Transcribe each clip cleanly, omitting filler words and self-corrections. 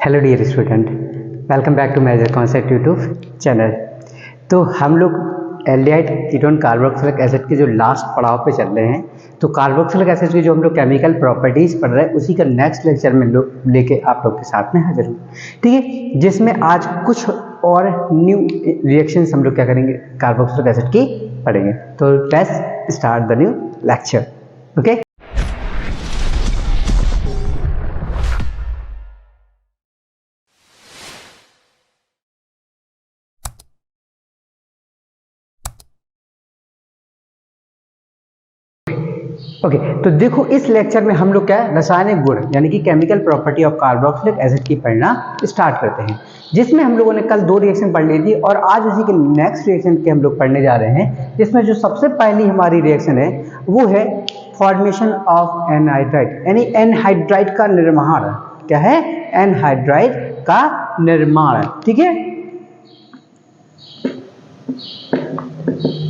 Hello dear student, welcome back to major concept YouTube channel. तो हम लोग aldehyde ketone carboxylic acid के जो लास्ट पड़ाव पे चल रहे हैं। तो कार्बोक्सिलिक एसिड की जो हम लोग केमिकल प्रॉपर्टीज़ पढ़ रहे हैं उसी का नेक्स्ट लेक्चर में लेके आप लोग के साथ में हाजिर हूँ। ठीक है, जिसमें आज कुछ और न्यू रिएक्शंस हम लोग क्या करेंगे, कार्बोक्सिलिक एसिड की पढ़ेंगे। तो let's start the new lecture. Okay, okay तो देखो, इस लेक्चर में हम लोग क्या रासायनिक गुण यानी कि chemical property of carboxylic acid की पढ़ना स्टार्ट करते हैं, जिसमें हम लोगों ने कल 2 रिएक्शन पढ़ ली थी और आज उसी के नेक्स्ट रिएक्शन के हम लोग पढ़ने जा रहे हैं। जिसमें जो सबसे पहली हमारी रिएक्शन है वो है फॉर्मेशन ऑफ एनहाइड्राइड, यानी एनहाइड्राइड का निर्माण। क्या है? एनहाइड्राइड का निर्माण। ठीक है,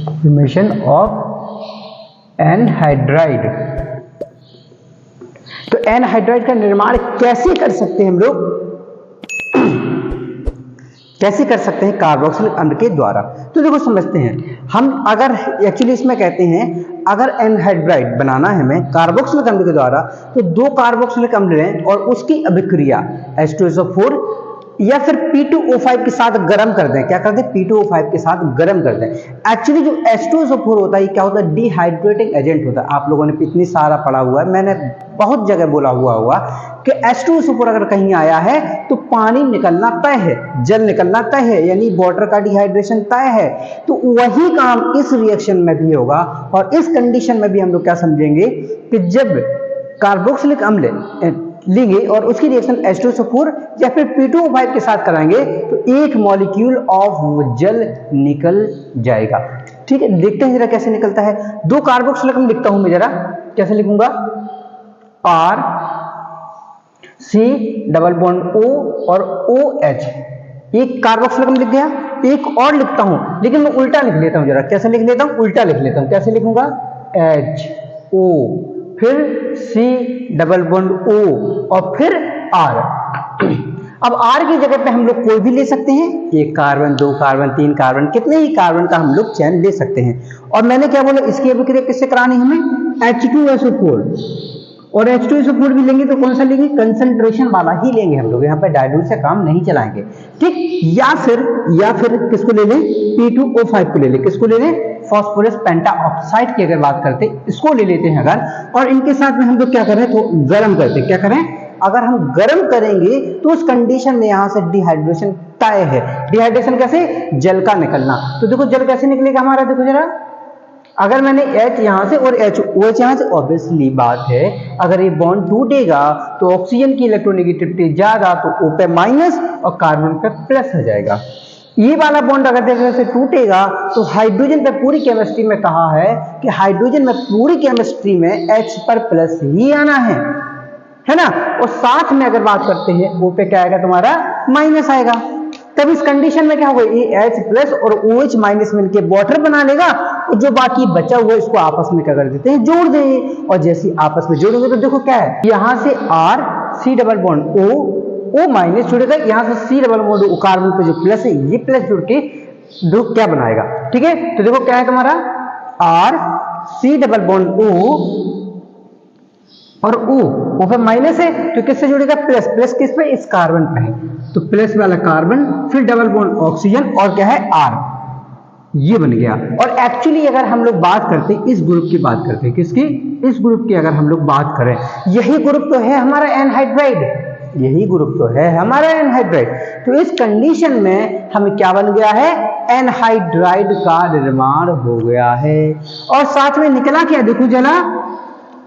फॉर्मेशन ऑफ एनहाइड्राइड। तो एनहाइड्राइड का निर्माण कैसे कर सकते हैं हम लोग? कैसे कर सकते हैं? कार्बोक्सिलिक अम्ल के द्वारा। तो देखो समझते हैं हम, अगर एक्चुअली इसमें कहते हैं अगर एनहाइड्राइड बनाना है हमें कार्बोक्सिलिक अम्ल के द्वारा, तो 2 कार्बोक्सिलिक अम्ल लें और उसकी अभिक्रिया H2SO4 या फिर P2O5 के साथ गर्म कर दें। क्या कर दें? P2O5 के साथ गर्म कर दें। एक्चुअली जो H2SO4 होता है ये क्या होता है? डिहाइड्रेटिंग एजेंट होता है। आप लोगों ने इतनी सारा पढ़ा हुआ है, मैंने बहुत जगह बोला हुआ होगा कि H2SO4 अगर कहीं आया है तो पानी निकलना तय है, जल निकलना तय है, यानी वाटर का डिहाइड्रेशन तय है। तो वही काम इस रिएक्शन में भी होगा और इस कंडीशन में भी हम लोग क्या समझेंगे कि जब कार्बोक्सिलिक अम्ल लेंगे और उसकी रिएक्शन H2SO4 या फिर P2O5 के साथ कराएंगे तो एक मॉलिक्यूल ऑफ जल निकल जाएगा। ठीक है, देखते हैं जरा कैसे निकलता है। 2 कार्बोक्सिलिक अम्ल लिखता हूं मैं, जरा कैसे लिखूंगा? R C double bond O और OH। एक कार्बोक्सिलिक अम्ल लिख गया, एक और लिखता हूं, लेकिन मैं उल्टा लिख लेता हूं। जरा कैसे लिख लेता हूं? उल्टा लिख लेता हूं। कैसे लिखूंगा? HO, फिर C डबल बॉन्ड O और फिर R। अब R की जगह पे हम लोग कोई भी ले सकते हैं, 1 कार्बन, 2 कार्बन, 3 कार्बन, कितने ही कार्बन का हम लोग चयन ले सकते हैं। और मैंने क्या बोला, इसकी अभिक्रिया किससे करानी हमें? H2SO4। और H2SO4 भी लेंगे तो कौन सा लेंगे? कंसंट्रेशन वाला ही लेंगे हम लोग, यहाँ पे डाइल्यूट से काम नहीं चलाएंगे। ठीक, या फिर किसको ले लें? P2O5 को ले लें। किसको ले लें? फास्फोरस पेंटाऑक्साइड की अगर बात करते इसको ले लेते हैं अगर, और इनके साथ में हम लोग क्या करें तो गर्म करते। क्या करें? अगर हम गर्म करेंगे तो उस कंडीशन में यहां से डिहाइड्रेशन तय है। डिहाइड्रेशन कैसे? जल का निकलना। तो देखो जल कैसे निकलेगा हमारा, देखो जरा। अगर मैंने H यहां से और OH यहां से, ऑब्वियसली बात है अगर ये बॉन्ड टूटेगा तो ऑक्सीजन की इलेक्ट्रोनेगेटिविटी ज्यादा, तो O पे माइनस और कार्बन पे प्लस हो जाएगा। ये वाला बॉन्ड अगर देखने से टूटेगा तो हाइड्रोजन पे पूरी केमिस्ट्री में कहा है कि हाइड्रोजन में पूरी केमिस्ट्री में H पर प्लस ही आना है ना। और साथ में अगर बात करते हैं O पे क्या आएगा तुम्हारा? माइनस आएगा। तब इस कंडीशन में क्या होगा? ये H प्लस और OH माइनस मिलके वाटर बना लेगा और जो बाकी बचा हुआ इसको आपस में क्या कर देते हैं? जोड़ देंगे। और जैसे आपस में जोड़ेंगे तो देखो क्या है, यहां से R C double bond O minus जुड़ेगा, यहां से C double bond O carbon पे जो प्लस है ये प्लस जुड़ के ग्रुप क्या बनाएगा? ठीक है, तो देखो क्या है तुम्हारा? R C double bond O और O पे माइनस है तो किससे जुड़ेगा? प्लस। प्लस किस पे? इस कार्बन पे है, तो प्लस वाला कार्बन, फिर डबल बॉन्ड ऑक्सीजन और क्या है? R। ये बन गया। और एक्चुअली अगर हम लोग बात करते हैं इस ग्रुप की, बात करते हैं किसकी? इस ग्रुप की अगर हम लोग बात करें, यही ग्रुप तो है हमारा एनहाइड्राइड, यही ग्रुप तो है हमारा एनहाइड्राइड। तो इस कंडीशन में हमें क्या बन गया है? एनहाइड्राइड का निर्माण हो गया है। और साथ में निकला क्या? देखो जरा,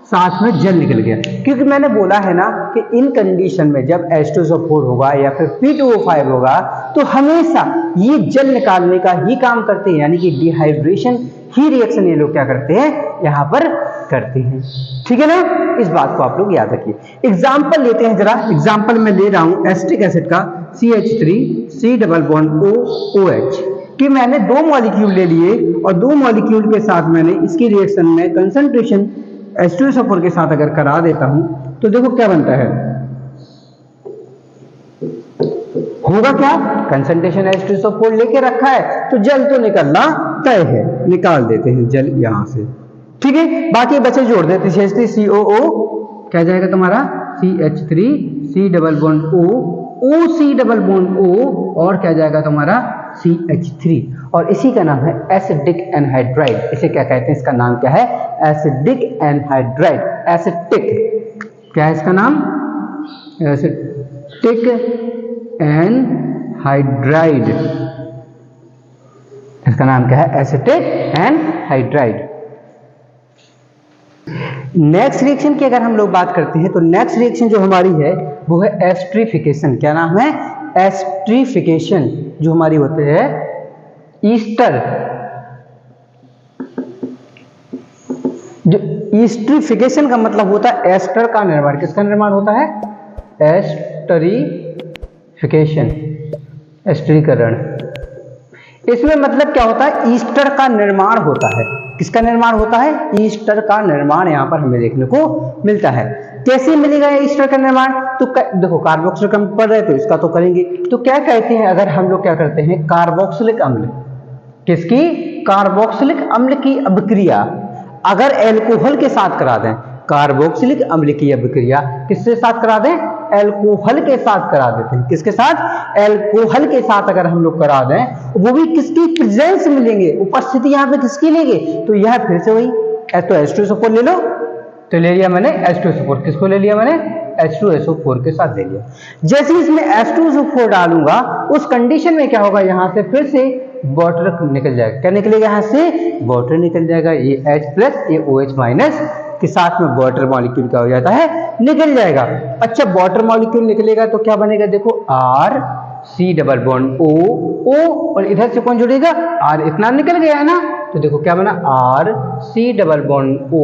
साथ में जल निकल गया। क्योंकि मैंने बोला है ना कि इन कंडीशन में जब H2SO4 होगा या फिर P2O5 होगा तो हमेशा ये जल निकालने का ही काम करते हैं, यानी कि डिहाइड्रेशन ही रिएक्शन ये लोग क्या करते हैं? यहाँ पर करते हैं। ठीक है ना, इस बात को आप लोग याद रखिए। एग्जाम्पल लेते हैं जरा। एग्जाम्पल में ले रहा हूं एसिटिक एसिड का CH3 C double bond OH कि मैंने 2 मॉलिक्यूल ले लिए और 2 मॉलिक्यूल के साथ मैंने इसकी रिएक्शन में कंसंट्रेशन H2SO4 के साथ अगर करा देता हूं तो देखो क्या बनता है। होगा क्या, कंसंट्रेशन H2SO4 लेके रखा है तो जल तो निकलना तय है, निकाल देते हैं जल यहां से, ठीक है। बाकी बचे जोड़ देते हैं, CH3COO क्या जाएगा तुम्हारा CH3 C double bond O O C double bond O और क्या जाएगा तुम्हारा CH3, और इसी का नाम है एसिडिक एनहाइड्राइड। इसे क्या कहते हैं, इसका नाम क्या है, एसिडिक एनहाइड्राइड। एसिडिक क्या है इसका नाम, एसिडिक एनहाइड्राइड, इसका नाम क्या है, एसिटिक एनहाइड्राइड। नेक्स्ट रिएक्शन की अगर हम लोग बात करते हैं तो नेक्स्ट रिएक्शन जो हमारी है वो है एस्ट्रिफिकेशन। क्या नाम है, एस्ट्रिफिकेशन, जो हमारी होती है ईस्टर। जो एस्ट्रिफिकेशन का मतलब होता है एस्टर का निर्माण। किसका निर्माण होता है, एस्टरीफिकेशन, एस्टरीकरण। इसमें मतलब क्या होता है, ईस्टर का निर्माण होता है। किसका निर्माण होता है, ईस्टर का निर्माण यहाँ पर हमें देखने को मिलता है। कैसे मिलेगा ईस्टर का निर्माण, तो देखो कार्बोक्सिलिक अम्ल पढ़ रहे तो इसका तो करेंगे। तो क्या कहते हैं, अगर हम लोग क्या करते हैं, कार्बोक्सिलिक अम्ल, किसकी, कार्बोक्सिलिक अम्ल की अभिक्रिया अगर एल्कोहल के साथ करा दें, कार्बोक्सिलिक अम्ल की अभिक्रिया किसके साथ करा दें, एल्कोहल के साथ करा देते हैं। किसके साथ, एल्कोहल के साथ अगर हम लोग करा दें, वो भी किसकी प्रेजेंस में लेंगे, उपस्थिति यहाँ पे किसकी लेंगे, तो यह फिर से वही तो H2SO4 ले लो, तो ले लिया मैंने H2SO4, किसको ले लिया मैंने, H2SO4 के साथ ले लिया। जैसे ही इसमें H2SO4 डालूंगा उस कंडीशन में क्या होगा, यहाँ से फिर से वाटर निकल जाएगा। क्या निकलेगा, यहाँ से वाटर निकल जाएगा, ये H प्लस ये OH माइनस के साथ में वाटर मॉलिक्यूल क्या हो जाता है, निकल जाएगा। अच्छा वाटर मॉलिक्यूल निकलेगा तो क्या बनेगा, देखो R C double bond O O और इधर से कौन जुड़ेगा, R, इतना निकल गया है ना, तो देखो क्या बना, R C double bond O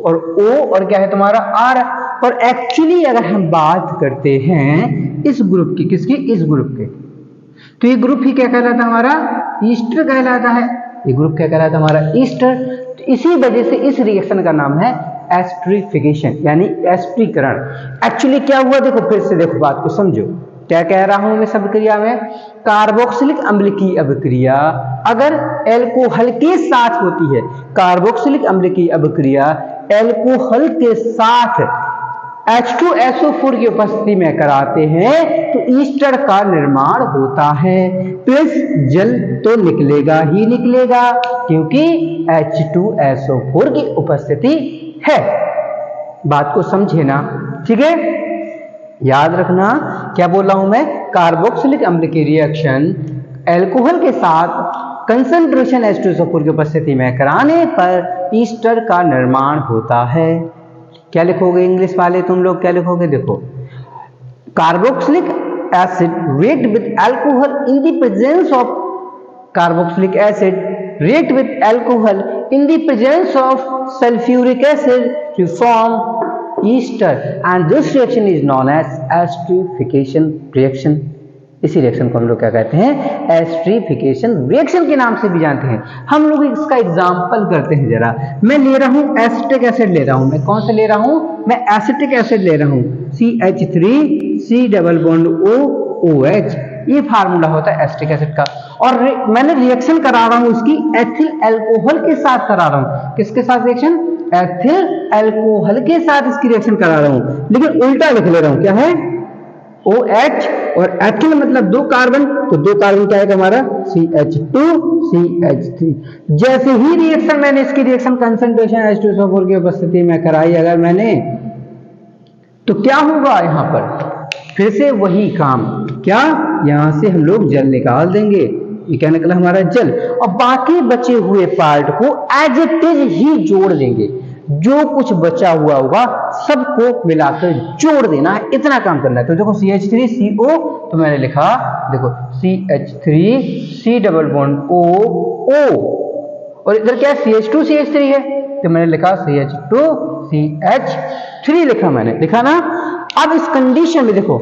और O और क्या है तुम्हारा R। और एक्चुअली अगर हम बात करते हैं इस ग्रुप की, किसकी, इस ग्रुप के, तो ये ग्रुप ही क्या कहलाता है, हमारा ईस्टर कहलाता है। ये ग्रुप क्या कहलाता है, हमारा ईस्टर। तो इसी वजह से इस रिएक्शन का नाम है एस्ट्रिफिकेशन, यानी एस्ट्रीकरण। एक्चुअली क्या हुआ, देखो फिर से देखो बात को समझो, क्या कह रहा हूं मैं सब क्रिया में, कार्बोक्सिलिक अम्ल की अभिक्रिया अगर एल्कोहल के साथ होती है, कार्बोक्सिलिक अम्ल की अभिक्रिया एल्कोहल के साथ H2SO4 की उपस्थिति में कराते हैं तो ईस्टर का निर्माण होता है। प्लस जल तो निकलेगा ही निकलेगा क्योंकि H2SO4 की उपस्थिति है। बात को समझे ना, ठीक है, याद रखना क्या बोल रहा हूं मैं, कार्बोक्सिलिक अम्ल की रिएक्शन एल्कोहल के साथ कंसंट्रेशन H2SO4 की उपस्थिति में कराने पर ईस्टर का निर्माण होता है। क्या लिखोगे इंग्लिश वाले तुम लोग, क्या लिखोगे, देखो carboxylic acid react with alcohol in the presence of carboxylic acid react with alcohol in the presence of sulfuric acid to form ester and this reaction is known as esterification reaction। इसी reaction को हम लोग क्या कहते हैं, esterification reaction के नाम से भी जानते हैं। हम लोग इसका एग्जांपल करते हैं जरा। मैं ले रहा हूं एसिटिक एसिड ले रहा हूं, मैं कौन सा ले रहा हूं, मैं एसिटिक एसिड ले रहा हूं, CH3C डबल बॉन्ड OOH, ये फार्मूला होता है एसिटिक एसिड का। और मैंने रिएक्शन करा रहा हूं इसकी एथिल अल्कोहल के साथ करा रहा हूं। किसके साथ रिएक्शन, एथिल अल्कोहल के साथ इसकी रिएक्शन करा रहा हूं, लेकिन उल्टा लिख ले रहा हूं, क्या है OH और एथिल मतलब दो कार्बन, तो दो कार्बन क्या है हमारा CH2CH3। जैसे ही रिएक्शन मैंने इसकी रिएक्शन कंसंट्रेशन H2SO4 की उपस्थिति में कराई अगर मैंने, तो क्या होगा यहाँ पर फिर से वही काम, क्या यहां से हम लोग जल निकाल देंगे, ये क्या निकला हमारा जल, और बाकी बचे हुए पार्ट को एज इट इज ही जोड़ देंगे। जो कुछ बचा हुआ होगा सबको मिलाकर जोड़ देना है, इतना काम करना है। तो देखो CH3CO, तो मैंने लिखा देखो CH3C डबल बॉन्ड O और इधर क्या है CH2CH3 है, तो मैंने लिखा CH2CH3 लिखा मैंने, लिखा ना। अब इस कंडीशन में देखो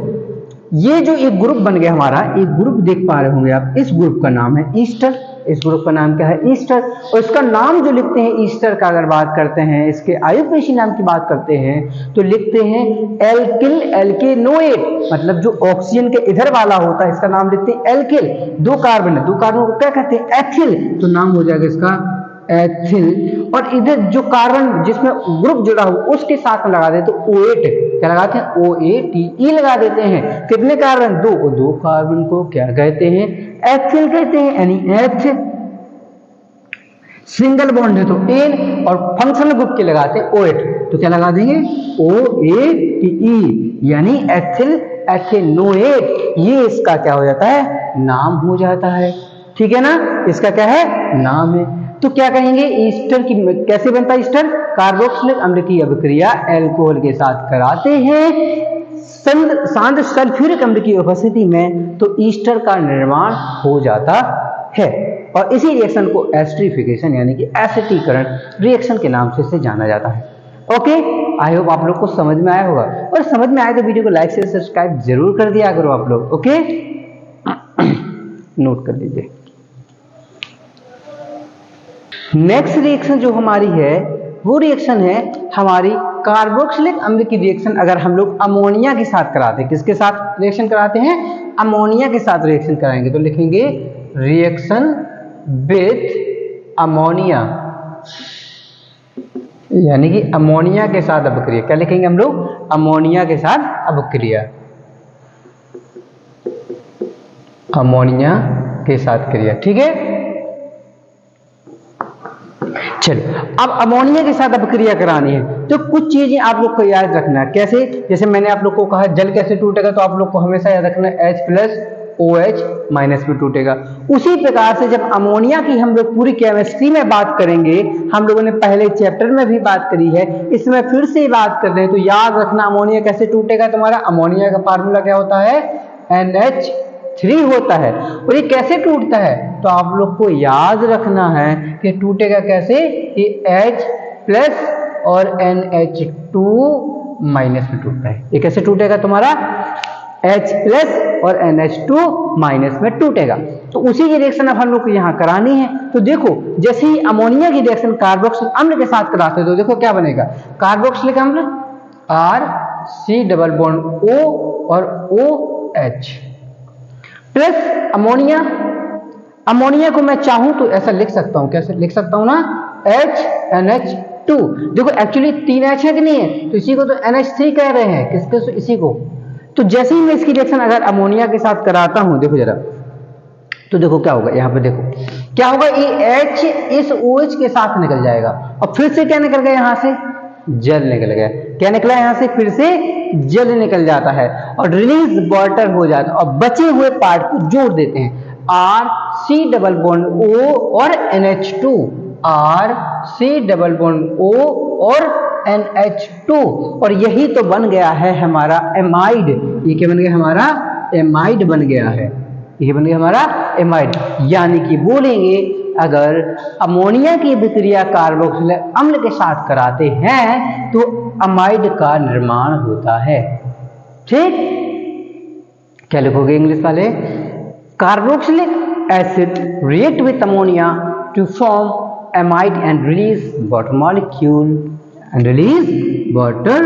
ये जो एक ग्रुप बन गया हमारा, एक ग्रुप देख पा रहे होंगे आप, इस ग्रुप का नाम है ईस्टर। इस ग्रुप का नाम क्या है? ईस्टर। और इसका नाम जो लिखते हैं ईस्टर का, अगर बात करते हैं इसके आयुपेशी नाम की बात करते हैं तो लिखते हैं एल्किल एल्केनोएट, मतलब जो ऑक्सीजन के इधर वाला होता है इसका नाम लिखते हैं एल्किल। दो कार्बन है, दो कार्बन को क्या कहते हैं? एथिल, तो नाम हो जाएगा इसका एथिल। और इधर जो कार्बन जिसमें ग्रुप जुड़ा हो उसके साथ में लगा देते तो O8, क्या लगाते हैं? OATE लगा देते हैं। कितने कार्बन? दो, और दो कार्बन को क्या कहते हैं? एथिल कहते हैं, यानी एथ। सिंगल बॉन्ड है तो एन, और फंक्शनल ग्रुप के लगाते हैं O8, तो क्या लगा देंगे? OATE, यानी एथिल एथेनोएट। ये इसका क्या हो जाता है? नाम हो जाता है। ठीक है ना, इसका क्या है? नाम है। तो क्या कहेंगे? ईस्टर की कैसे बनता है ईस्टर? कार्बोक्सिलिक अम्ल की अभिक्रिया अल्कोहल के साथ कराते हैं सांद्र सल्फ्यूरिक अम्ल की उपस्थिति में, तो ईस्टर का निर्माण हो जाता है। और इसी रिएक्शन को एस्टरीफिकेशन यानी कि एसिटीकरण रिएक्शन के नाम से जाना जाता है। ओके, आई होप आप लोग को समझ में आया होगा, और समझ में आए तो वीडियो को लाइक से सब्सक्राइब जरूर कर दिया करो आप लोग। ओके, नोट कर लीजिए। नेक्स्ट रिएक्शन जो हमारी है वो रिएक्शन है हमारी कार्बोक्सिलिक अम्ल की रिएक्शन। अगर हम लोग अमोनिया के साथ कराते हैं, किसके साथ रिएक्शन कराते हैं? अमोनिया के साथ रिएक्शन कराएंगे तो लिखेंगे रिएक्शन विथ अमोनिया, यानी कि अमोनिया के साथ अभिक्रिया। क्या लिखेंगे हम लोग? अमोनिया के साथ अभिक्रिया, अमोनिया के साथ क्रिया। ठीक है, चलिए अब अमोनिया के साथ अभिक्रिया करानी है तो कुछ चीजें आप लोग को याद रखना है। कैसे? जैसे मैंने आप लोग को कहा जल कैसे टूटेगा, तो आप लोग को हमेशा याद रखना है H+OH- में टूटेगा। उसी प्रकार से जब अमोनिया की हम लोग पूरी केमिस्ट्री में बात करेंगे, हम लोगों ने पहले चैप्टर में भी बात करी है, इसमें फिर से बात कर रहे हैं, तो याद रखना अमोनिया कैसे टूटेगा। तुम्हारा अमोनिया का फार्मूला क्या होता है? NH3 होता है। और ये कैसे टूटता है तो आप लोग को याद रखना है कि टूटेगा कैसे? ये H+ और NH2- में टूटता है। ये कैसे टूटेगा तुम्हारा? H+ और NH2- में टूटेगा। तो उसी की रिएक्शन अब हम लोग को यहाँ करानी है। तो देखो, जैसे ही अमोनिया की रिएक्शन कार्बोक्सिलिक अम्ल के साथ कराते हैं तो देखो क्या बनेगा? कार्बोक्सिलिक अम्ल R≡C और OH प्लस अमोनिया। अमोनिया को मैं चाहूं तो ऐसा लिख सकता हूं, कैसे लिख सकता हूं ना? HNH2। देखो एक्चुअली 3 H है कि नहीं है, तो इसी को तो NH3 कह रहे हैं। किसके? तो इसी को। तो जैसे ही मैं इसकी रिएक्शन अगर अमोनिया के साथ कराता हूं, देखो जरा, तो देखो क्या होगा। यहाँ पे देखो क्या होगा, ये H इस OH के साथ निकल जाएगा, और फिर से क्या निकल गया? यहाँ से जल निकल गया। क्या निकला यहाँ से? फिर से जल निकल जाता है और रिलीज वाटर हो जाता है, और बचे हुए पार्ट को जोड़ देते हैं। RC≡O और NH2, RC≡O और NH2, और यही तो बन गया है हमारा एमाइड। ये क्या बन गया? हमारा एमाइड बन गया है। ये बन गया हमारा एमाइड। यानी कि बोलेंगे अगर अमोनिया की अभिक्रिया कार्बोक्सिलिक अम्ल के साथ कराते हैं तो अमाइड का निर्माण होता है। ठीक, क्या लिखोगे इंग्लिश वाले? Carboxylic acid react with ammonia to form amide and release water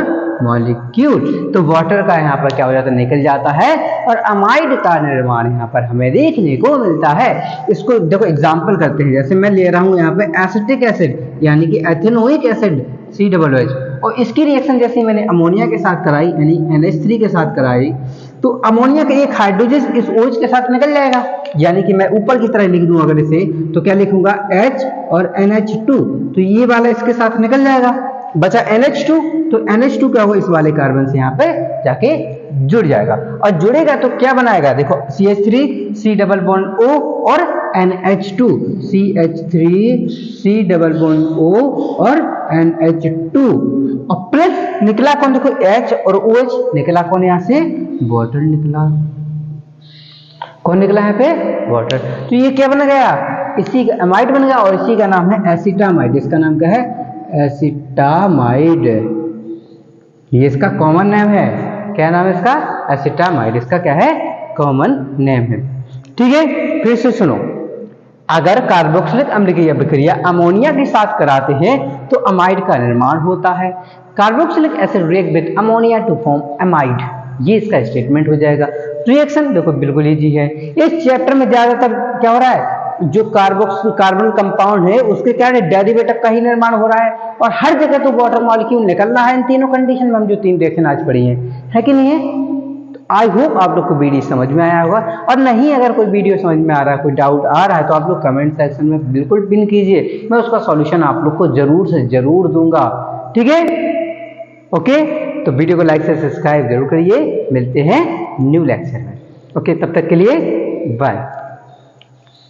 molecule। तो वाटर का यहाँ पर क्या हो जाता है? निकल जाता है, और अमाइड का निर्माण यहाँ पर हमें देखने को मिलता है। इसको देखो एग्जांपल करते हैं। जैसे मैं ले रहा हूँ यहाँ पे एसिटिक एसिड यानी कि एथेनोइक एसिड COOH, और इसकी रिएक्शन जैसे मैंने अमोनिया के साथ कराई यानी NH3 के साथ कराई, तो अमोनिया का एक हाइड्रोजन इस OH के साथ निकल जाएगा। यानी कि मैं ऊपर की तरह लिख दूं अगर इसे, तो क्या लिखूंगा? H और NH2, तो ये वाला इसके साथ निकल जाएगा, बचा NH2। तो NH2 क्या होगा? इस वाले कार्बन से यहाँ पे जाके जुड़ जाएगा, और जुड़ेगा तो क्या बनाएगा? देखो CH3 C≡O और NH2 CH3 C≡O और NH2, और प्लस निकला कौन? देखो H और OH निकला कौन? यहाँ से वाटर निकला। कौन निकला यहाँ पे? वाटर। तो ये क्या बन गया? इसी का एमाइड बन गया, और इसी का नाम है एसिटामाइड। इसका नाम क्या है? एसिटामाइड। ये इसका कॉमन नेम है। क्या नाम है इसका? एसिटामाइड, इसका क्या है? कॉमन नेम है। ठीक है, फिर से सुनो, अगर कार्बोक्सिलिक अम्ल की अभिक्रिया अमोनिया के साथ कराते हैं तो अमाइड का निर्माण होता है। Carboxylic acid react with ammonia to form amide, ये इसका स्टेटमेंट हो जाएगा। रिएक्शन देखो बिल्कुल इजी है। इस चैप्टर में ज्यादातर क्या हो रहा है, जो कार्बन कंपाउंड है उसके क्या है, डेरिवेटिव का ही निर्माण हो रहा है, और हर जगह तो वाटर मॉलिक्यूल निकलना है इन तीनों कंडीशन में, हम जो तीन देखना आज पढ़ी है कि नहीं है? आई होप आप लोग को वीडियो समझ में आया होगा, और नहीं अगर कोई वीडियो समझ में आ रहा है, कोई डाउट आ रहा है तो आप लोग कमेंट सेक्शन में बिल्कुल पिन कीजिए, मैं उसका सॉल्यूशन आप लोग को जरूर से जरूर दूंगा। ठीक है, ओके, तो वीडियो को लाइक से सब्सक्राइब जरूर करिए। मिलते हैं न्यू लेक्चर में। ओके, तब तक के लिए बाय।